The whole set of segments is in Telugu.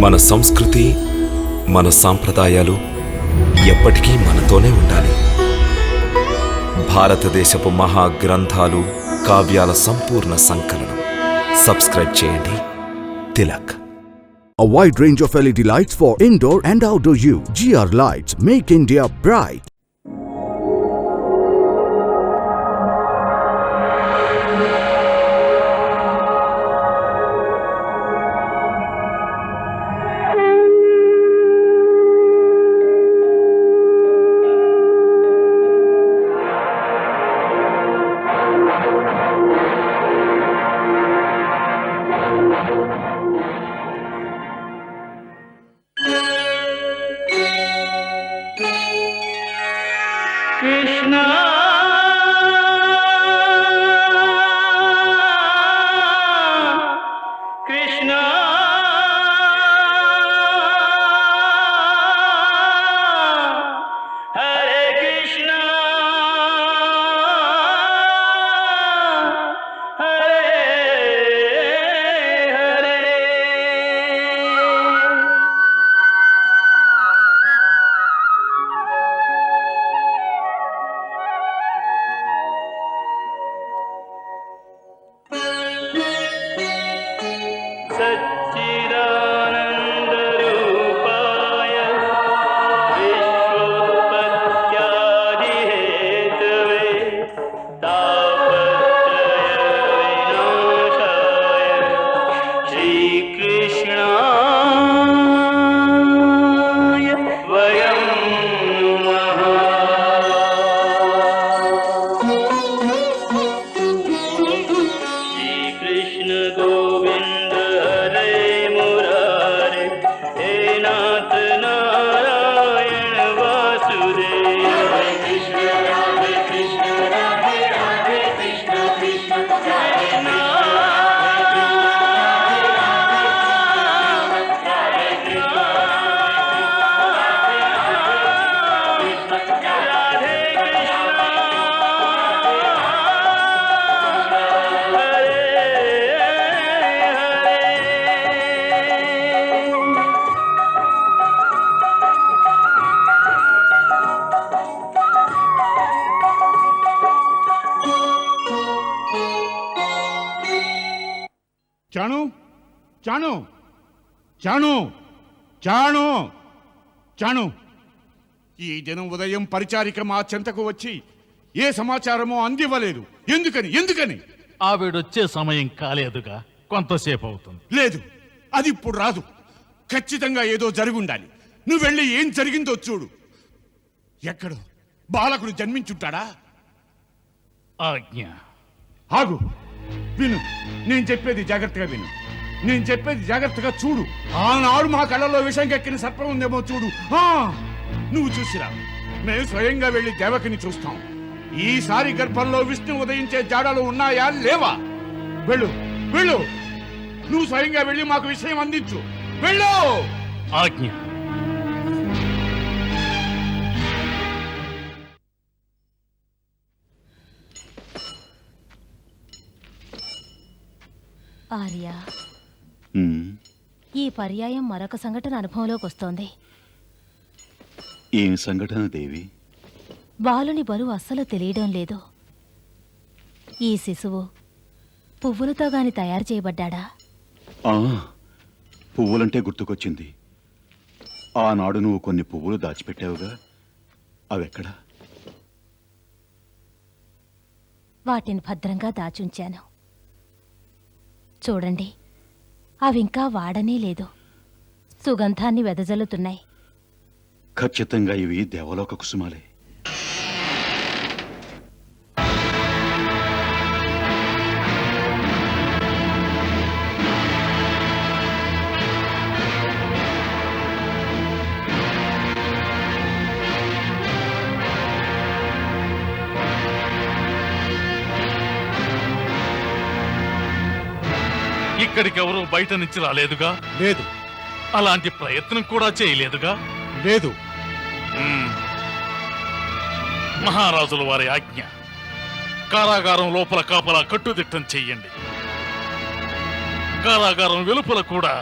మన సంస్కృతి, మన సాంప్రదాయాలు ఎప్పటికీ మనతోనే ఉండాలి. భారతదేశపు మహా గ్రంథాలు, కావ్యాల సంపూర్ణ సంకలనం. సబ్స్క్రైబ్ చేయండి. Tilak. A wide range of LED lights for indoor and outdoor use. GR Lights make India bright. Krishna Krishna Hare Krishna Hare Hare सच्चिदानन्दरूपाय विश्वोत्पत्त्यादिहेतवे तापत्रयविनाशाय श्रीकृष्णाय वयं नमः. श्रीकृष्ण गोविन्द हरे मुरारे हे नाथ नारायण वासुदेव. हरे कृष्ण राधे राधे कृष्ण कृष्ण कृष्ण చాణు చాణు చాణు చాణు చాణు ఈ దినం ఉదయం పరిచారిక మా చెంతకు వచ్చి ఏ సమాచారమో అందివ్వలేదు. ఎందుకని ఆవిడొచ్చే సమయం కాలేదుగా, కొంతసేపు అవుతుంది. లేదు, అది ఇప్పుడు రాదు. ఖచ్చితంగా ఏదో జరుగుండాలి. నువ్వు వెళ్ళి ఏం జరిగిందో చూడు. ఎక్కడో బాలకుడు జన్మించుంటాడా? ఆజ్ఞ. ఆగు, విను. నేను చెప్పేది జాగ్రత్తగా విను. నేను చెప్పేది జాగ్రత్తగా చూడు. ఆనాడు మా కళ్ళలో విషం ఎక్కిన సర్పం ఉందేమో చూడు. నువ్వు చూసిరా, మేము స్వయంగా వెళ్ళి దేవకిని చూస్తాం. ఈసారి గర్భంలో విష్ణు ఉదయించే జాడలు ఉన్నాయా లేవా? వెళ్ళు వెళ్ళు, నువ్వు స్వయంగా వెళ్ళి మాకు విషయం అందించు. వెళ్ళు. ఆజ్ఞ. ఆర్య, ఈ పర్యాయం మరొక సంఘటన అనుభవంలోకి వస్తోంది. ఏం సంఘటన దేవి? బాలుని బరువు అస్సలు తెలియడం లేదు. ఈ శిశువు పువ్వులతో గాని తయారు చేయబడ్డా? పువ్వులంటే గుర్తుకొచ్చింది. ఆనాడు నువ్వు కొన్ని పువ్వులు దాచిపెట్టావుగా, అవెక్కడా? వాటిని భద్రంగా దాచుంచాను. చూడండి, అవింకా వాడనే లేదు. సుగంధాన్ని వెదజల్లుతున్నాయి. ఖచ్చితంగా ఇవి దేవలోక కుసుమాలే. ఇక్కడికెవరూ బయట నుంచి రాలేదుగా? లేదు. అలాంటి ప్రయత్నం కూడా చేయలేదుగా? లేదు. మహారాజుల వారి ఆజ్ఞ. కారాగారం లోపల కాపలా కట్టుదిట్టం చెయ్యండి. కారాగారం వెలుపల కూడా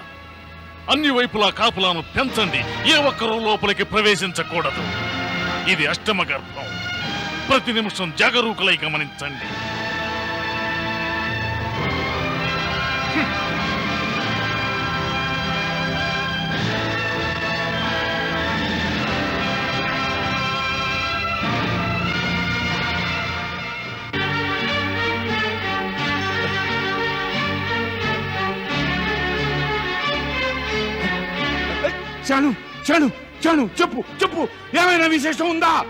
అన్ని వైపులా కాపులాను పెంచండి. ఏ ఒక్కరూ లోపలికి ప్రవేశించకూడదు. ఇది అష్టమ గర్భం. ప్రతి నిమిషం జాగరూకులై గమనించండి. చాను చాను చాను చెప్పు చెప్పు, ఏమైనా విశేషం ఉందా?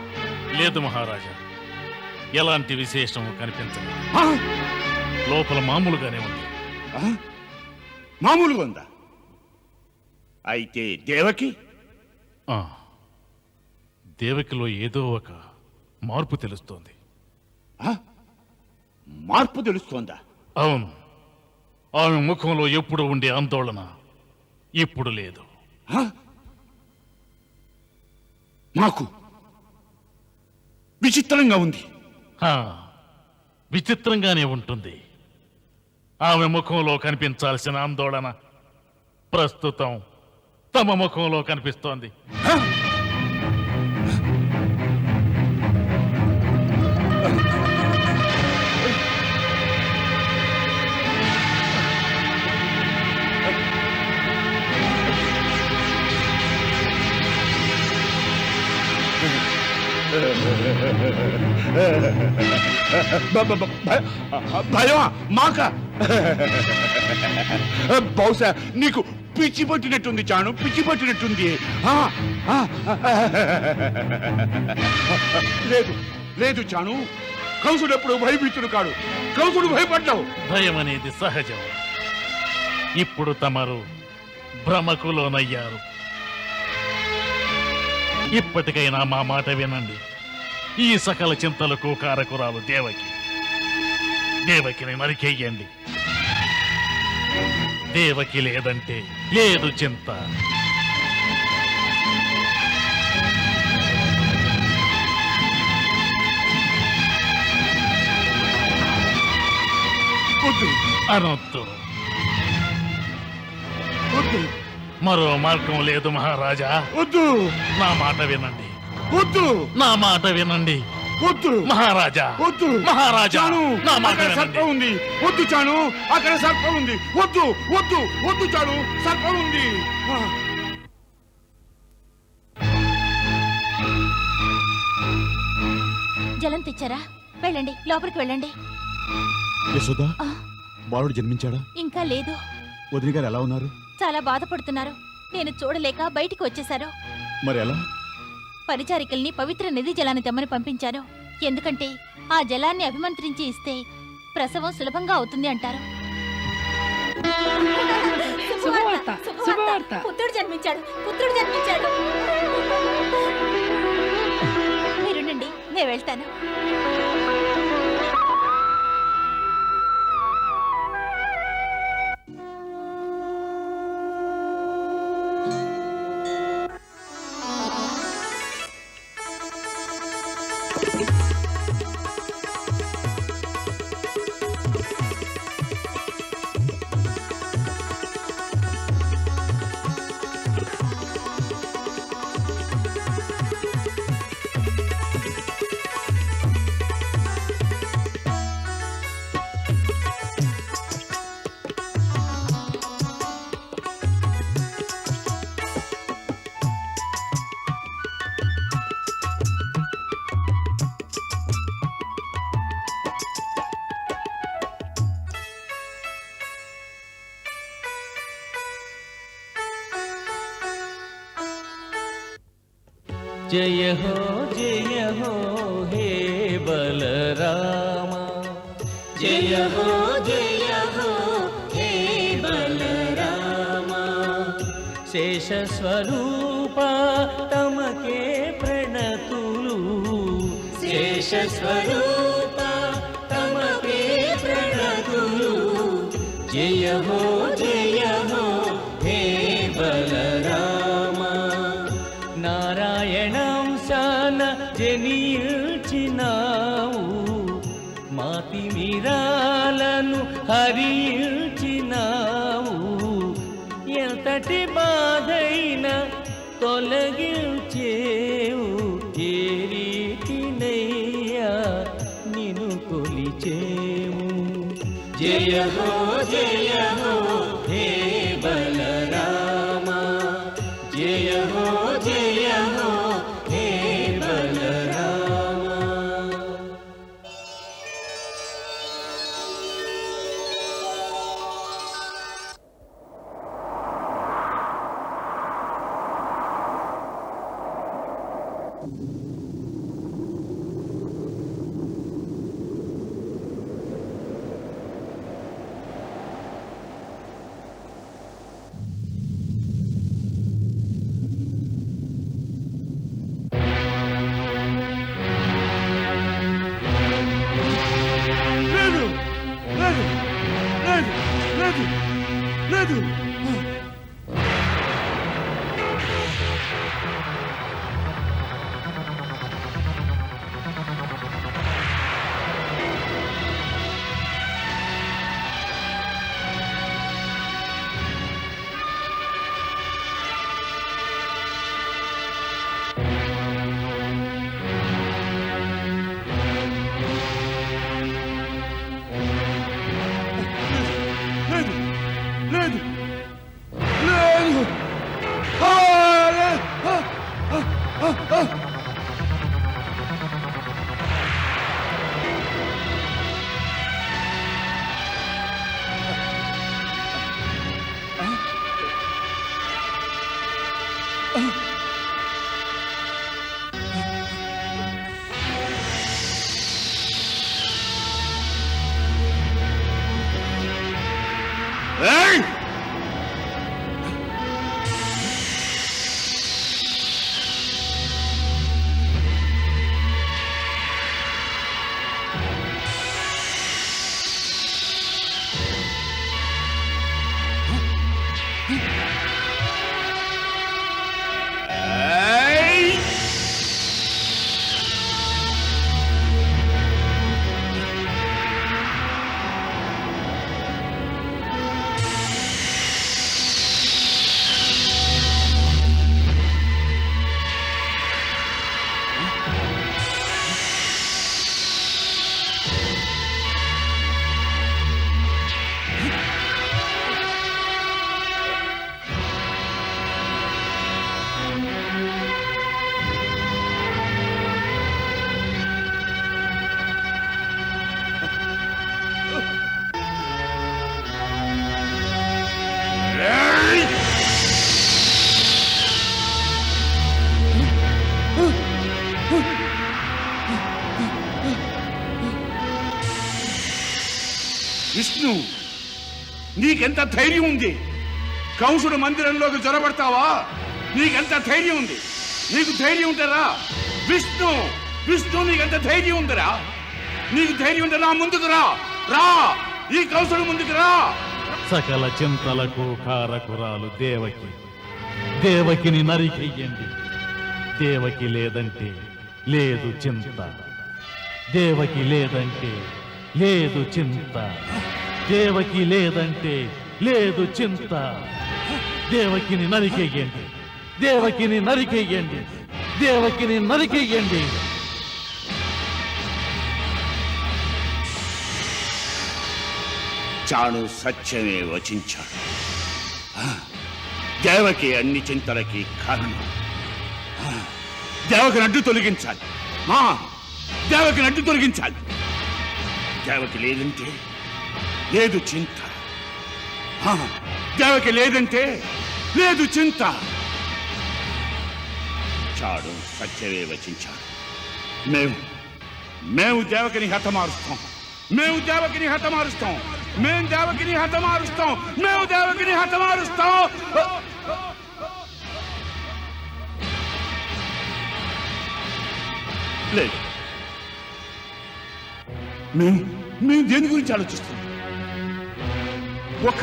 లేదు మహారాజా, ఎలాంటి విశేషం కనిపించలేదు. ఆ? లోపల మామూలుగానే ఉంది. ఆ? మామూలుగా ఉందా? అయితే దేవకి ఆ, దేవకిలో ఏదో ఒక మార్పు తెలుస్తోంది. ఆ? మార్పు తెలుస్తోందా? అవును, ఆమె ముఖంలో ఎప్పుడు ఉండే ఆందోళన ఇప్పుడు లేదు. ఆ? నాకు విచిత్రంగా ఉంది. ఆ, విచిత్రంగానే ఉంటుంది. ఆమె ముఖంలో కనిపించాల్సిన ఆందోళన ప్రస్తుతం తమ ముఖంలో కనిపిస్తోంది. ఆ? భయమా మాక? బహుశా నీకు పిచ్చి పట్టినట్టుంది చాను, పిచ్చి పట్టినట్టుంది. లేదు లేదు చాను, కంసుడు ఎప్పుడు భయభీతుడు కాడు. కంసుడు భయపడ్డావు. భయం అనేది సహజం. ఇప్పుడు తమరు భ్రమకు లోనయ్యారు. ఇప్పటికైనా మా మాట వినండి. ఈ సకల చింతలకు కారకురాలు దేవకి. దేవకిని నరికేయండి. దేవకి లేదంటే లేదు చింత. వద్దు అనొద్దు. వద్దు మరో మార్గం లేదు మహారాజా. వద్దు నా మాట వినండి. వద్దు నా మాట వినండి వద్దు మహారాజా. వద్దు మహారాజా, చాను, నా మాట అక్కడ వినండి. సర్పం ఉంది. వద్దు చాను, అక్కడ సర్పం ఉంది. వద్దు వద్దు వద్దు చాను, సర్పం ఉంది. జలం తెచ్చారా? వెళ్ళండి, లోపలికి వెళ్ళండి. యశోదా, ఆ, బాలుడు జన్మించాడా? ఇంకా లేదు. వదిన గారు ఎలా ఉన్నారు? చాలా బాధపడుతున్నారు. నేను చూడలేక బయటికి వచ్చేశారు. మరి ఎలా? పరిచారికల్ని పవిత్ర నదీ జలాన్ని తెమ్మని పంపించాను. ఎందుకంటే ఆ జలాన్ని అభిమంత్రించి ఇస్తే ప్రసవం సులభంగా అవుతుంది అంటారు. శుభవార్త, శుభవార్త. పుత్రుడు జన్మించాడు, పుత్రుడు జన్మించాడు. మీరుండండి, నేను వెళ్తాను. जय हो हे बलरामा, जय हो हे बलरामा। शेष स्वरूपा तमके प्रणतुलु, शेष स्वरूपा तमके प्रणतुलु। जय हो हे बलरामा। నారాయణంశాన జనించినావు, మాతి మీరాలను హరించినావు. ఎంత ఎంతటి బాధైనా తొలగించేవు ఏ రీతినయ్యా నిను కొలిచేము జయ హో హే బలరామ జయ హో హే బలరామ. లేదు లేదు లేదు లేదు లేదు. లేదు లేదు లేదు. ఆ, లేదు. ఏయ్! ఏయ్! ఏయ్! విష్ణు, నీకెంత ధైర్యం ఉంది? కంసుడు మందిరంలోకి జొరబడతావా? నీకెంత ధైర్యం ఉంది? నీకు ధైర్యం ఉంటారా? విష్ణు విష్ణు నీకెంత ధైర్యం ఉందిరా? నీకు ధైర్యం ఉంటే నా ముందుకు రా. రా, ఈ కంసుడు ముందుకు రా. సకల చింతలకు కారకురాలు దేవకి. దేవకిని నరికెయ్యండి. దేవకి లేదంటే లేదు చింత. దేవకి లేదంటే లేదు చింత. దేవకి లేదంటే లేదు చింత. దేవకిని నరికెయ్యండి. దేవకిని నరికెయ్యండి. దేవకిని నరికెయ్యండి. చాణు సత్యమే వచించాడు. దేవకి అన్ని చింతలకి కారణం. దేవకి అడ్డు తొలగించాలి. దేవకి అడ్డు తొలగించాలి. దేవకి లేదంటే లేదు చింత. దేవకి లేదంటే లేదు చింత. చాడు సత్యమే వచించాడు. మేము దేవకిని హతమారుస్తాం. మేము దేవకిని హతమారుస్తాం. మేము దేవకిని హతమారుస్తాం. మేము దేవకిని హతమారుస్తాం. లేదు, మేము దేని గురించి ఆలోచిస్తున్నాం? ఒక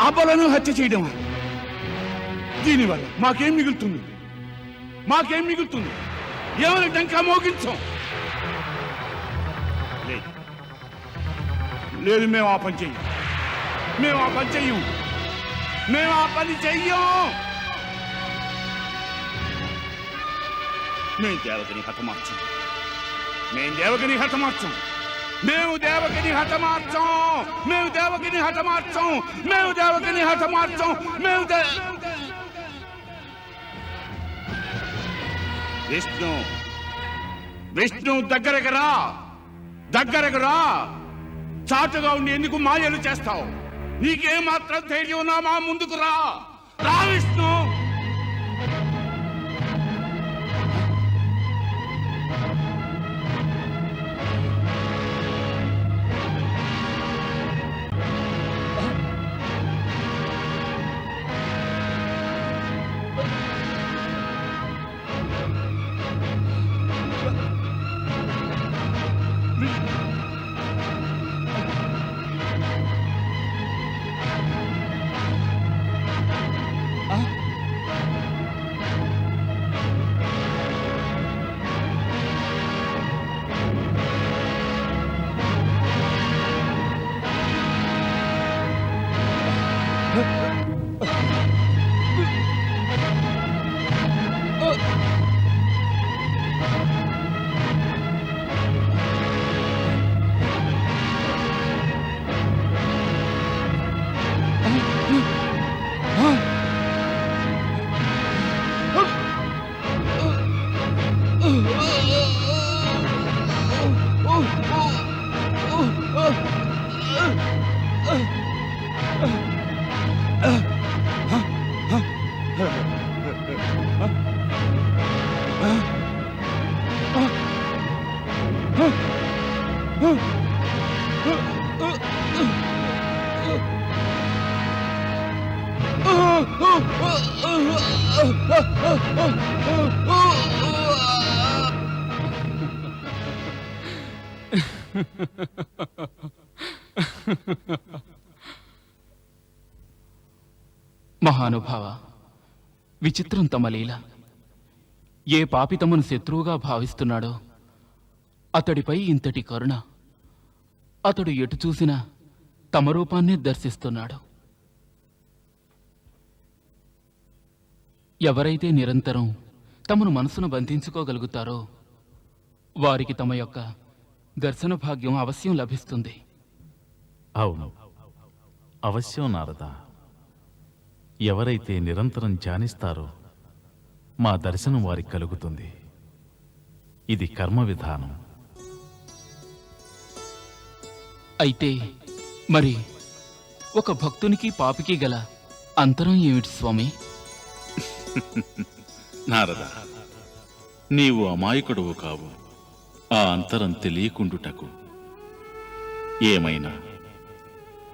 అబలను హత్య చేయడం. దీనివల్ల మాకేం మిగులుతుంది? మాకేం మిగులుతుంది? ఎవరి డంకా మోగించాం? లేదు, మేము ఆ పని చెయ్యం. మేము ఆ పని చెయ్యం. మేము ఆ పని చెయ్యం. మేము దేవకిని హతమార్చం. మేము దేవకిని హతమార్చం. మేము దేవకిని హతమార్చం. మేము దేవకిని హతమార్చం. మేము దేవకిని హతమార్చం. మేము విష్ణు విష్ణు దగ్గరకు రా. దగ్గరకు రా. చాటుగా ఉండి ఎందుకు మాయలు చేస్తావు? నీకేమాత్రం ధైర్యం ఉన్నా మా ముందుకు రా. రా విష్ణు. మహానుభావ, విచిత్రం తమ లీల. ఏ పాపి తమను శత్రువుగా భావిస్తున్నాడో అతడిపై ఇంతటి కరుణ. అతడు ఎటు చూసినా తమ రూపాన్నే దర్శిస్తున్నాడు. ఎవరైతే నిరంతరం తమను మనసును బంధించుకోగలుగుతారో వారికి తమ యొక్క దర్శన భాగ్యం అవశ్యం లభిస్తుంది. అవును, అవశ్యం నారద. ఎవరైతే నిరంతరం ధ్యానిస్తారో మా దర్శనం వారికి కలుగుతుంది. ఇది కర్మ విధానం. అయితే మరి ఒక భక్తునికి పాపికి గల అంతరం ఏమిటి స్వామి? నారద, నీవు అమాయకుడువు కావు. ఆ అంతరం తెలియకుండుటకు ఏమైనా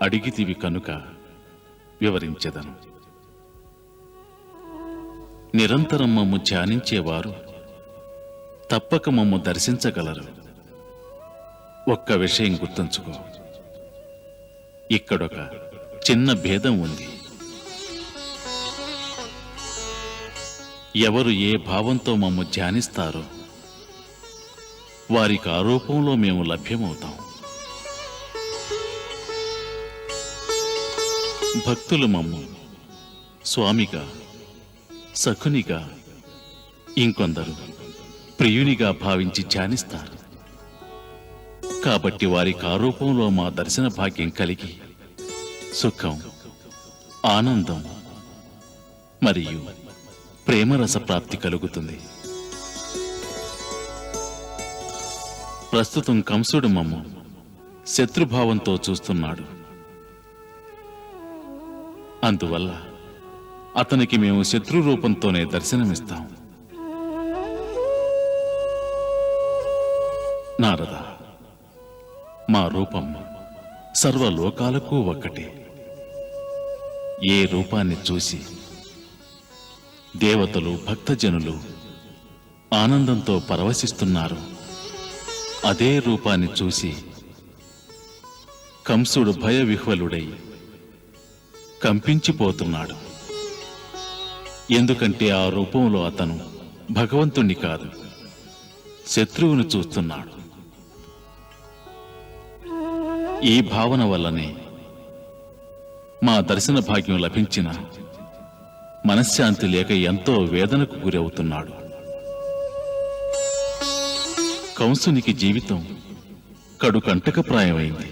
అడిగితివి కనుక వివరించెదను. నిరంతరం మమ్ము ధ్యానించేవారు తప్పక మమ్ము దర్శించగలరు. ఒక్క విషయం గుర్తుంచుకో, ఇక్కడొక చిన్న భేదం ఉంది. ఎవరు ఏ భావంతో మమ్ము ధ్యానిస్తారో వారికి ఆ రూపంలో మేము లభ్యమవుతాం. భక్తులు మమ్ము స్వామిగా, సఖునిగా, ఇంకొందరు ప్రియునిగా భావించి ధ్యానిస్తారు. కాబట్టి వారికి ఆ రూపంలో మా దర్శన భాగ్యం కలిగి సుఖం, ఆనందం మరియు ప్రేమరస ప్రాప్తి కలుగుతుంది. ప్రస్తుతం కంసుడు మమ్ము శత్రుభావంతో చూస్తున్నాడు. అందువల్ల అతనికి మేము శత్రు రూపంతోనే దర్శనమిస్తాం. నారద, మా రూపం సర్వలోకాలకు ఒక్కటే. ఏ రూపాన్ని చూసి దేవతలు, భక్తజనులు ఆనందంతో పరవశిస్తున్నారు, అదే రూపాన్ని చూసి కంసుడు భయవిహ్వలుడై కంపించిపోతున్నాడు. ఎందుకంటే ఆ రూపంలో అతను భగవంతుణ్ణి కాదు, శత్రువును చూస్తున్నాడు. ఈ భావన వల్లనే మా దర్శన భాగ్యం లభించిన మనశ్శాంతి లేక ఎంతో వేదనకు గురవుతున్నాడు. కంసునికి జీవితం కడుకంటకప్రాయమైంది.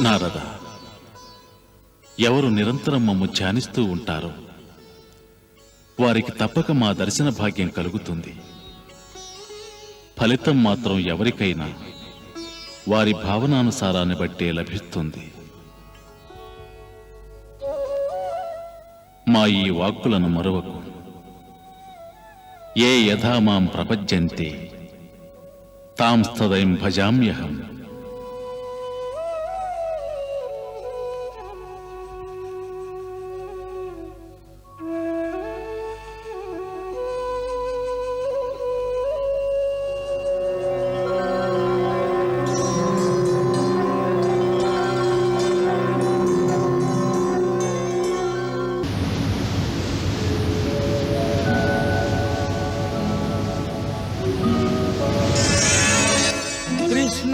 నారద, ఎవరు నిరంతరం మమ్ము ధ్యానిస్తూ ఉంటారో వారికి తప్పక మా దర్శన భాగ్యం కలుగుతుంది. ఫలితం మాత్రం ఎవరికైనా వారి భావనానుసారాన్ని బట్టే లభిస్తుంది. మా ఈ వాక్కులను మరువకు. ఏ యథా మాం ప్రపద్యంతే తాం స్తదైం భజామ్యహం.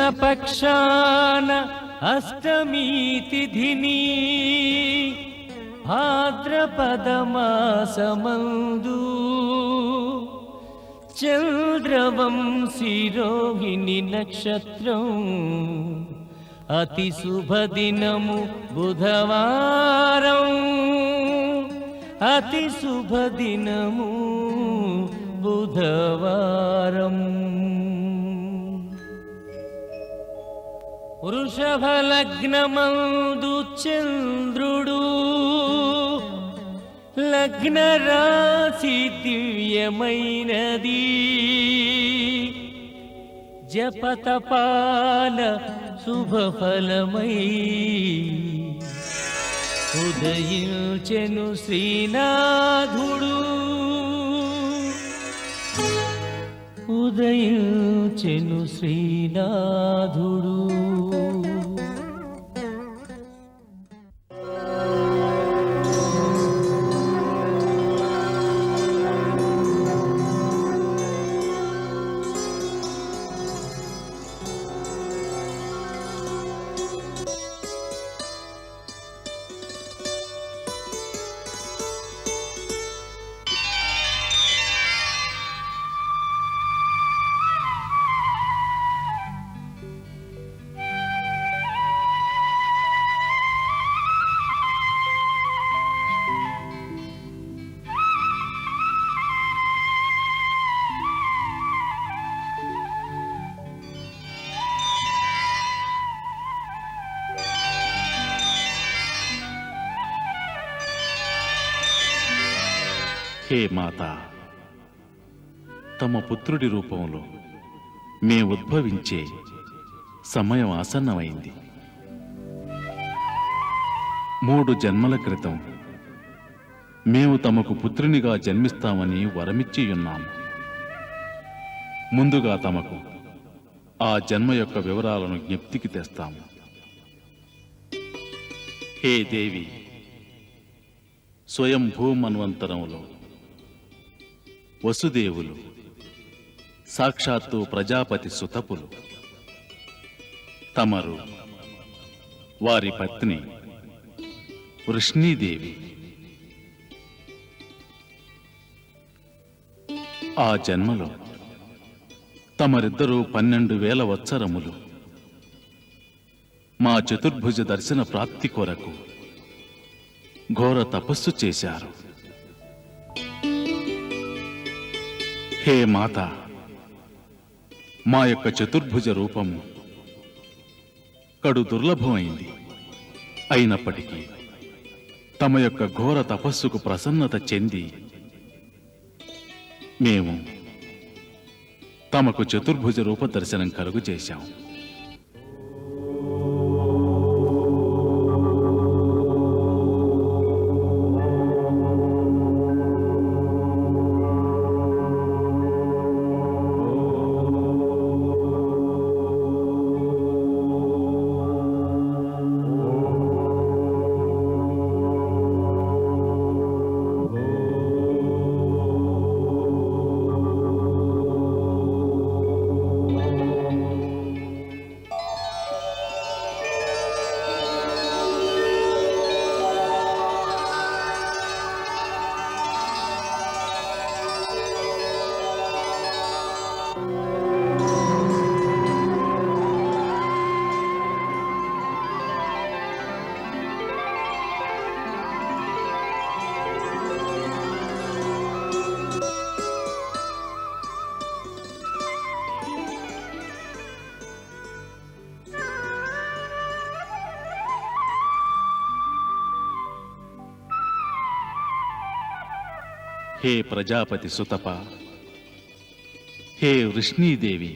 కృష్ణపక్షాన అష్టమీ తిథిని భాద్రపదమాసమందు చంద్రవంశీ రోహిణి నక్షత్రం అతి శుభదినము బుధవారం. అతి శుభదినము బుధవారం. వృషభ లగ్నమందు చంద్రుడు లగ్న రాశి దివ్యమైనది. జపతపాల శుభఫలమై ఉదయించెను శ్రీనాథుడు. ఉదయించెను శ్రీనాథుడు. హే మాత, తమ పుత్రుడి రూపంలో మే ఉద్భవించే సమయం ఆసన్నమైంది. 3 జన్మల క్రితం మేము తమకు పుత్రునిగా జన్మిస్తామని వరమిచ్చియున్నాము. ముందుగా తమకు ఆ జన్మ యొక్క వివరాలను జ్ఞప్తికి తెస్తాము. హే దేవి, స్వయంభూ మన్వంతరంలో వసుదేవులు సాక్షాత్తు ప్రజాపతి సుతపులు. తమరు వారి పత్ని వృష్ణీదేవి. ఆ జన్మలో తమరిద్దరూ 12,000 వత్సరములు మా చతుర్భుజ దర్శన ప్రాప్తి కొరకు ఘోర తపస్సు చేశారు. హే మాత, మా యొక్క చతుర్భుజ రూపము కడు దుర్లభమైంది. అయినప్పటికీ తమ యొక్క ఘోర తపస్సుకు ప్రసన్నత చెంది మేము తమకు చతుర్భుజ రూప దర్శనం కలుగు చేశాం. హే ప్రజాపతి సుతప, హే వృష్ణీదేవి,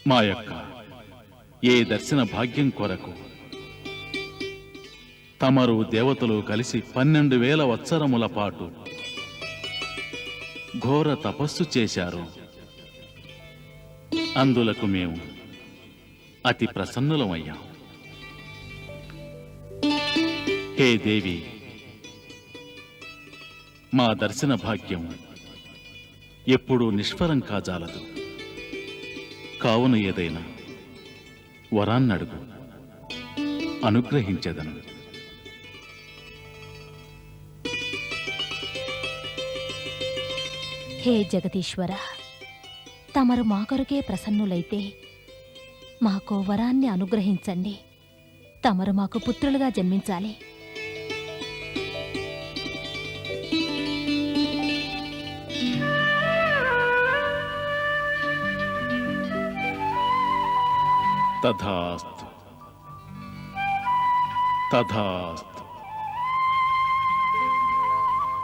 మా యొక్క ఏ దర్శన భాగ్యం కొరకు తమరు దేవతలు కలిసి 12,000 వత్సరముల పాటు ఘోర తపస్సు చేశారు. అందులకు మేము అతి ప్రసన్నులమయ్యాం. హే దేవి, మా దర్శన భాగ్యం ఎప్పుడూ నిష్ఫలం కాజాలదు. కావున ఏదైనా వరాన్నడుగు, అనుగ్రహించెదను. హే జగదీశ్వర, తమరు మా కొరకే ప్రసన్నులైతే మాకో వరాన్ని అనుగ్రహించండి. తమరు మాకు పుత్రులుగా జన్మించాలి. తథాస్తు, తథాస్తు,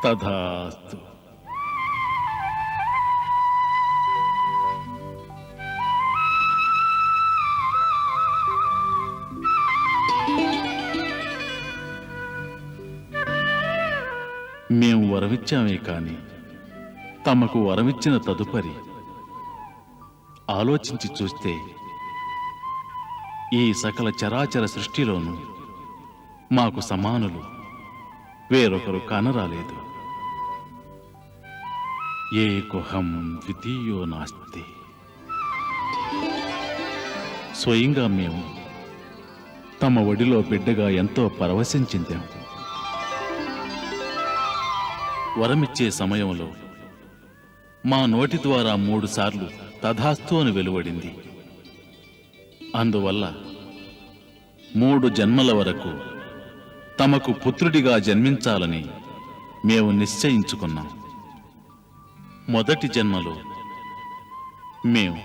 తథాస్తు. మేము వరమిచ్చామే కాని తమకు వరమిచ్చిన తదుపరి ఆలోచించి చూస్తే ఈ సకల చరాచర సృష్టిలోనూ మాకు సమానులు వేరొకరు కానరాలేదు. ఏకోహం ద్వితీయో నాస్తి. స్వయంగా మేము తమ ఒడిలో బిడ్డగా ఎంతో పరవశం చెందాం. వరమిచ్చే సమయంలో మా నోటి ద్వారా 3 సార్లు తథాస్తు అని వెలువడింది. అందువల్ల 3 జన్మల వరకు తమకు పుత్రుడిగా జన్మించాలని మేము నిశ్చయించుకున్నాం. మొదటి జన్మలో మేము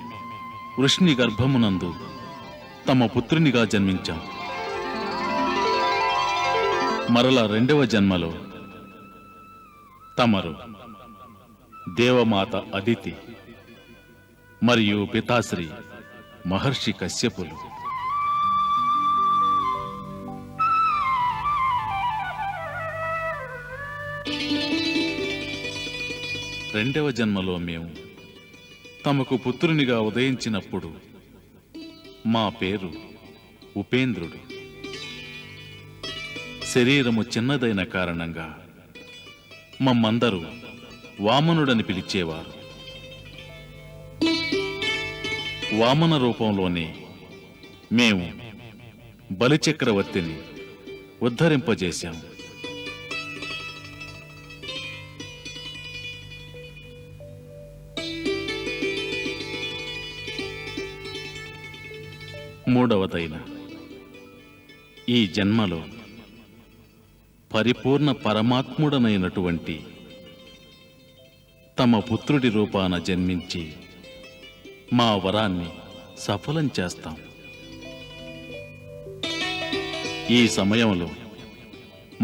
వృష్ణి గర్భమునందు తమ పుత్రునిగా జన్మించాం. మరల 2వ జన్మలో తమరు దేవమాత అదితి మరియు పితాశ్రీ మహర్షి కశ్యపులు. రెండవ జన్మలో మేము తమకు పుత్రునిగా ఉదయించినప్పుడు మా పేరు ఉపేంద్రుడు. శరీరము చిన్నదైన కారణంగా మమ్మందరూ వామనుడని పిలిచేవారు. వామన రూపంలోనే మేము బలిచక్రవర్తిని ఉద్ధరింపజేశాం. మూడవదైన ఈ జన్మలో పరిపూర్ణ పరమాత్ముడనైనటువంటి తమ పుత్రుడి రూపాన జన్మించి మా వరాన్ని సఫలం చేస్తాం. ఈ సమయంలో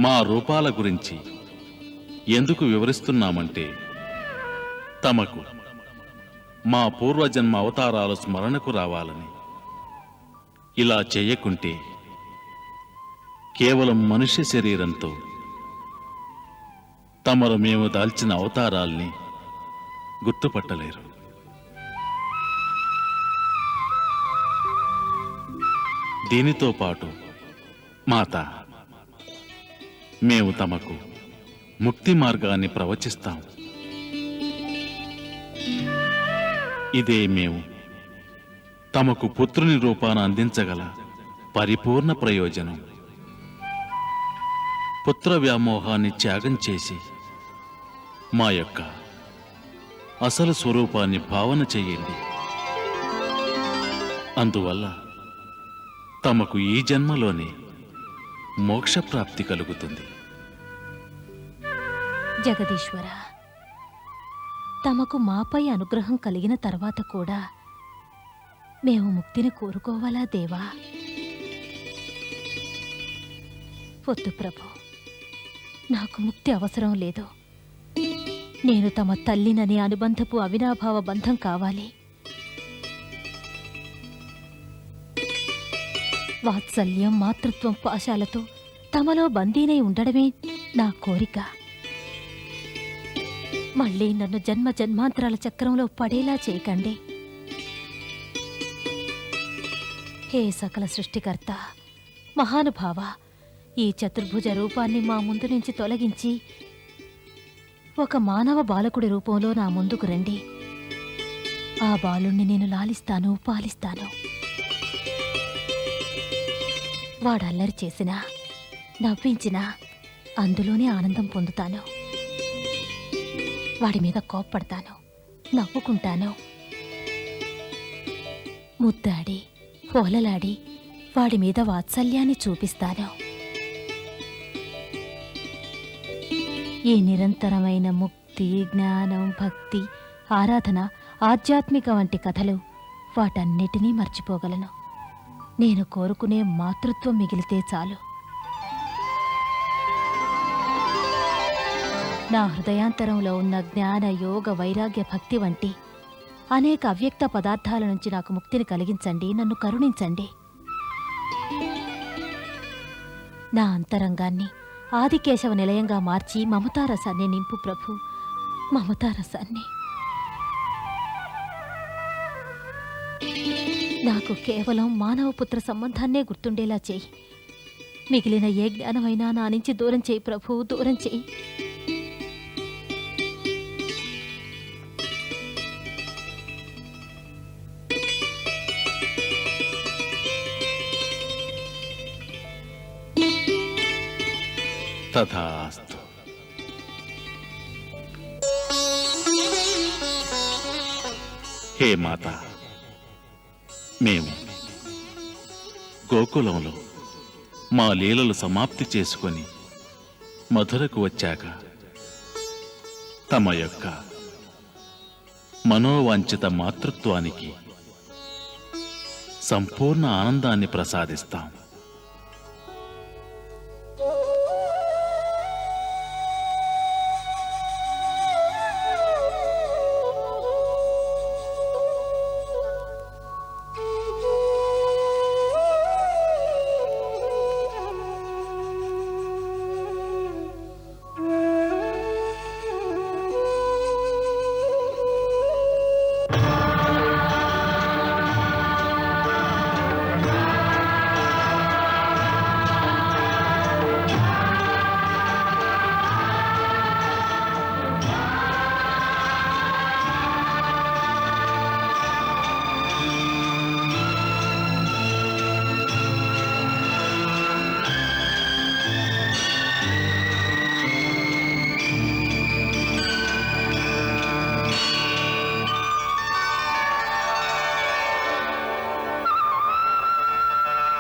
మా రూపాల గురించి ఎందుకు వివరిస్తున్నామంటే తమకు మా పూర్వజన్మ అవతారాలు స్మరణకు రావాలని. ఇలా చేయకుంటే కేవలం మనుష్య శరీరంతో తమరు మేము దాల్చిన అవతారాల్ని గుర్తుపట్టలేరు. దీనితో పాటు మాత, మేము తమకు ముక్తి మార్గాన్ని ప్రవచిస్తాం. ఇదే మేము తమకు పుత్రుని రూపాన అందించగల పరిపూర్ణ ప్రయోజనం. పుత్ర వ్యామోహాన్ని త్యాగం చేసి మా యొక్క అసలు స్వరూపాన్ని భావన చేయండి. అందువల్ల తమకు ఈ జన్మలోనే మోక్షప్రాప్తి కలుగుతుంది. జగదీశ్వర, తమకు మాపై అనుగ్రహం కలిగిన తర్వాత కూడా మేము ముక్తిని కోరుకోవాలా దేవా? వద్దు ప్రభు, నాకు ముక్తి అవసరం లేదు. నేను తమ తల్లిననే అనుబంధపు అవినాభావ బంధం కావాలి. వాత్సల్యం, మాతృత్వం పాశాలతో తమలో బందీనై ఉండడమే నా కోరిక. మళ్ళీ నన్ను జన్మ జన్మాంతరాల చక్రంలో పడేలా చేయకండి. హే సకల సృష్టికర్త, మహానుభావ, ఈ చతుర్భుజ రూపాన్ని మా ముందు నుంచి తొలగించి ఒక మానవ బాలకుడి రూపంలో నా ముందుకు రండి. ఆ బాలుణ్ణి నేను లాలిస్తాను, పాలిస్తాను. వాడల్లరి చేసినా, నవ్వించినా అందులోనే ఆనందం పొందుతాను. వాడి మీద కోప్పడతాను, నవ్వుకుంటాను. ముద్దాడి, ఓలలాడి వాడి మీద వాత్సల్యాన్ని చూపిస్తాను. ఈ నిరంతరమైన ముక్తి, జ్ఞానం, భక్తి, ఆరాధన, ఆధ్యాత్మిక వంటి కథలు వాటన్నిటినీ మర్చిపోగలను. నేను కోరుకునే మాతృత్వం మిగిలితే చాలు. నా హృదయాంతరంలో ఉన్న జ్ఞాన, యోగ, వైరాగ్య, భక్తి వంటి అనేక అవ్యక్త పదార్థాల నుంచి నాకు ముక్తిని కలిగించండి. నన్ను కరుణించండి. నా అంతరంగాన్ని ఆదికేశవ నిలయంగా మార్చి మమతారసాన్ని నింపు ప్రభు, మమతారసాన్ని. నాకు కేవలం మానవపుత్ర సంబంధాన్నే గుర్తుండేలా చేయి. మిగిలిన ఏ జ్ఞానమైనా నా నుంచి దూరం చేయి ప్రభు, దూరం చేయి. తథాస్తు. హే మాత, మేము గోకులంలో మా లీలలు సమాప్తి చేసుకొని మధురకు వచ్చాక తమ యొక్క మనోవాంఛిత మాతృత్వానికి సంపూర్ణ ఆనందాన్ని ప్రసాదిస్తాం.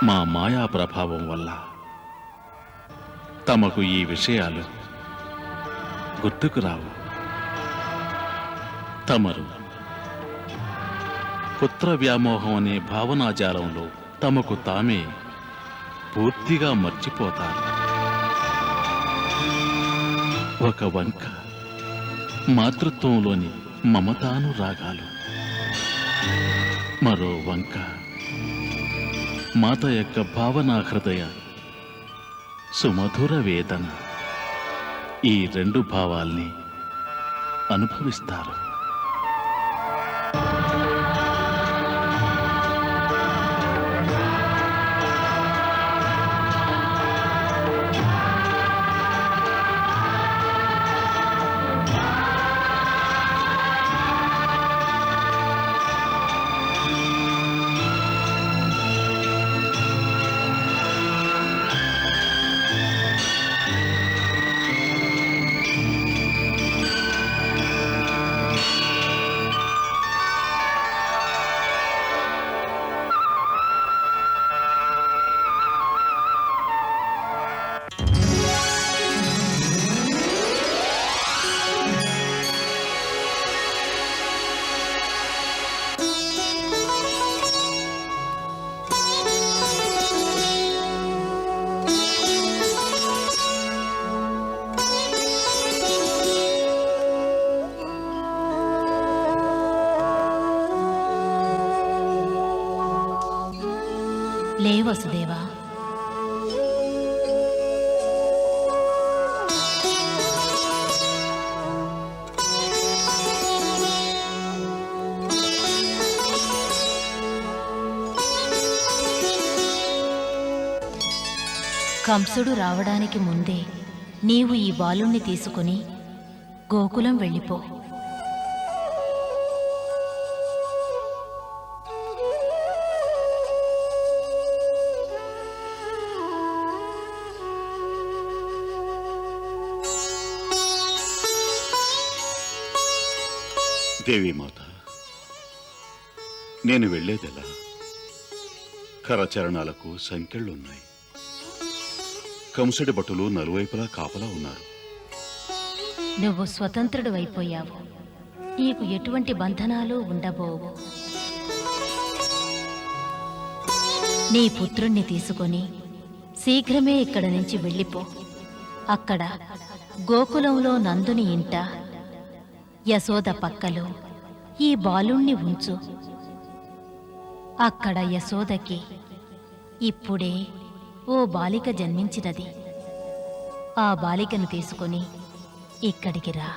మా మాయా ప్రభావం వల్ల తమకు ఈ విషయాలు గుర్తుకు రావు. తమరు పుత్ర వ్యామోహం అనే భావనాజాలంలో తమకు తామే పూర్తిగా మర్చిపోతారు. ఒక వంక మాతృత్వంలోని మమతానురాగాలు, మరో వంక మాత యొక్క భావనా హృదయ సుమధుర వేదన. ఈ రెండు భావాల్ని అనుభవిస్తారు. వసుదేవా. కంసుడు రావడానికి ముందే నీవు ఈ బాలుణ్ణి తీసుకుని గోకులం వెళ్ళిపో. దేవీమాత, నేను వెళ్ళేదెలా? కరచరణాలకు సంకెళ్ళున్నాయి. కంసుడి భటులు నలువైపులా కాపలా ఉన్నారు. నువ్వు స్వతంత్రుడు అయిపోయావు. నీకు ఎటువంటి బంధనాలు ఉండబోవు. నీ పుత్రుణ్ణి తీసుకొని శీఘ్రమే ఇక్కడి నుంచి వెళ్ళిపో. అక్కడ గోకులంలో నందుని ఇంట యశోద పక్కలో ఈ బాలుణ్ణి ఉంచు. అక్కడ యశోదకి ఇప్పుడే ఓ బాలిక జన్మించినది. ఆ బాలికను తీసుకొని ఇక్కడికి రా.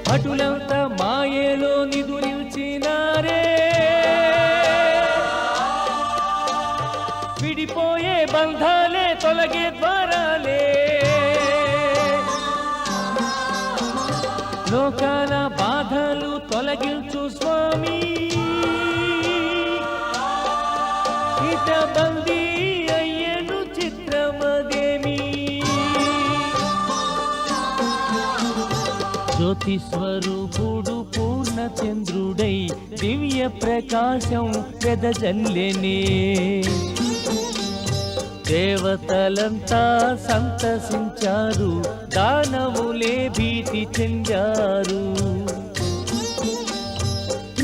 భటులంతా మాయేలో నిదురించినారే, విడిపోయే బంధాలే తొలగే ద్వారాలే, లోకాల బాధలు తొలగించు స్వామి, ఇట బందీ అయ్యను చిత్రమదేమి. జ్యోతి స్వరూపుడు పూర్ణచంద్రుడై దివ్య ప్రకాశం వెదజల్లేనే, దేవతలంతా సంతసించారు దానవులే భీతి చెందారు.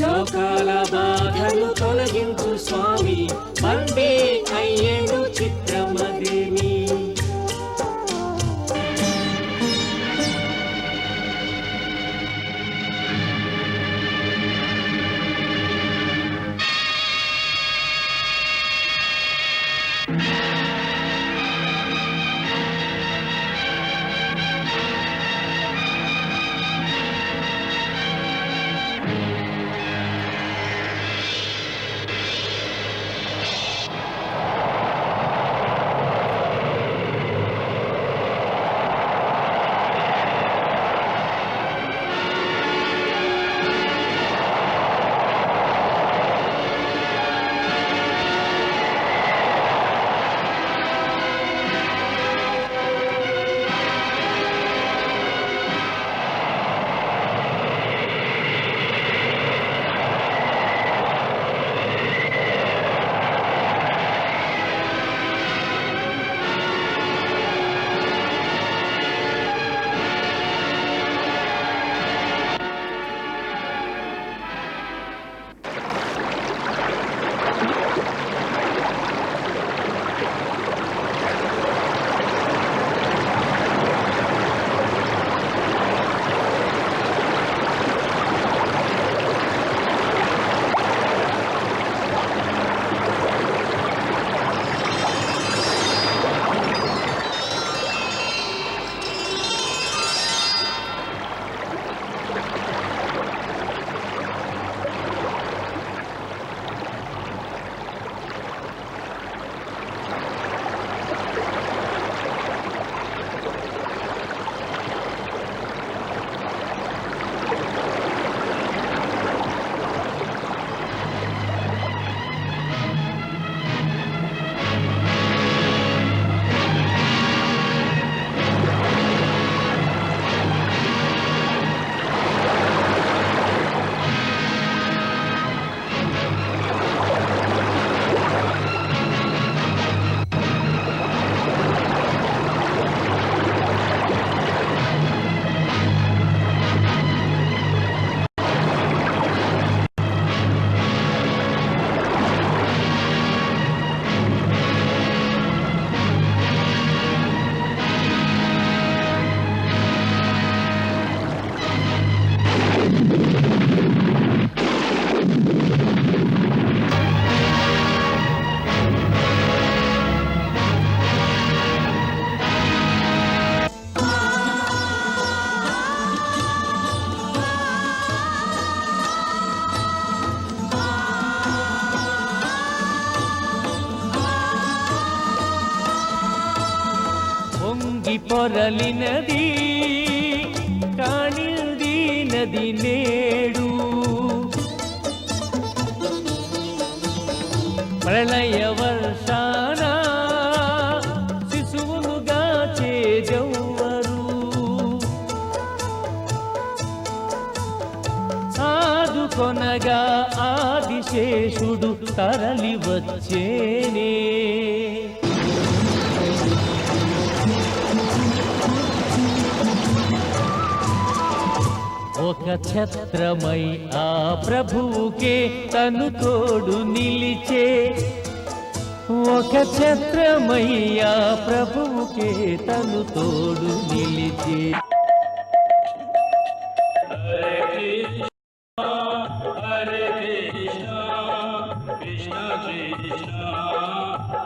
లోకాల బాధలు తొలగించు స్వామి, మండే అయ్యేను చిత్రమదేమి. పొరలినది కాణిల్ది నది నేడు, ప్రళయ వర్షాన శిశువునుగా చేజవ్వరు. ఆదుకొనగా ఆదిశేషుడు తరలి వచ్చేనే. ఒక ఛత్రమై ఆ ప్రభువుకే తను తోడు నిలిచే, ఒక ఛత్రమై ఆ ప్రభువుకే తను తోడు నిలిచే. హరే కృష్ణ కృష్ణ కృష్ణ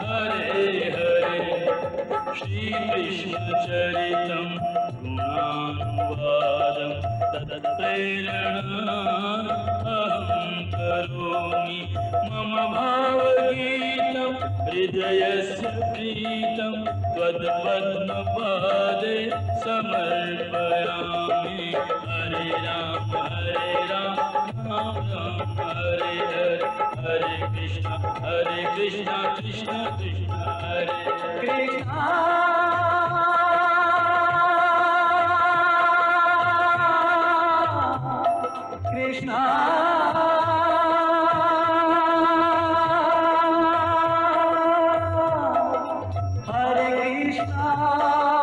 హరే హరే, శ్రీ కృష్ణ చరితం గుణానువాదం తత్ప్రేరణా అహం కరోమి. మమ భావగీతం హృదయస్య ప్రీతం త్వత్పద్మపాదే సమర్పయామి. హరే రామ రామ రామ హరే హరే, హరే కృష్ణ కృష్ణ కృష్ణ హరే కృష్ణ. కృష్ణ హరే కృష్ణ.